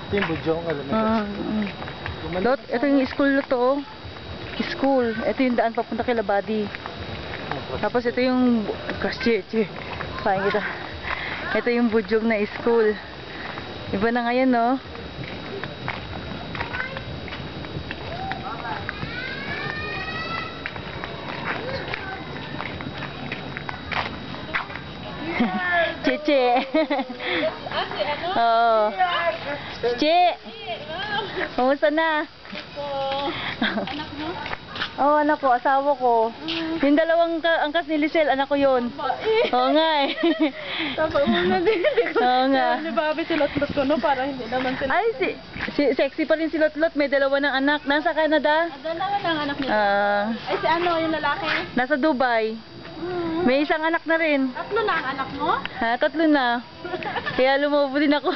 Ito yung Budyong, alam mo. Lot, ito yung school na to. School. Ito yung daan papunta kay Labadi. Tapos ito yung Kasche. Paano kita? Ito yung Budyong na school. Iba na ngayon, no? Cheche. Oo. Che. Kumusta na? Anak mo? Oo, anak ko, asawa ko. Yung dalawang angkas ni Lisel, anak ko yun. Oo nga eh. Tapos muna din. Oo nga. Ni Bobby silot-lot ko, no? Para hindi naman sila. Ay, sexy pa rin si Lotlot. May dalawa ng anak. Nasa Canada? Dalawa ng anak nila. Ay, si ano, yung lalaki? Nasa Dubai. May isang anak na rin. 3 na ang anak mo? Ha, 3 na. Kaya lumobo din ako.